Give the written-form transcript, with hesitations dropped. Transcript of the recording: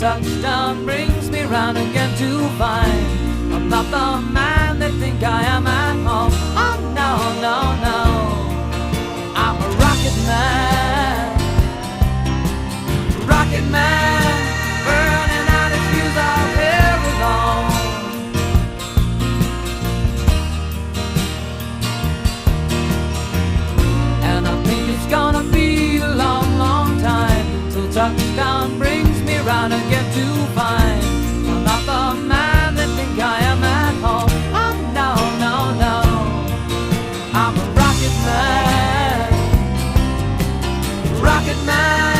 touchdown brings me round again to find I'm not the man they think I am at home. Oh no, no, no, I'm a rocket man, rocket man, burning out his fuse all here alone. And I think it's gonna be a long, long time till touchdown brings me round again to find I'm not the man they think I am at home. Oh no, no, no, I'm a rocket man, rocket man.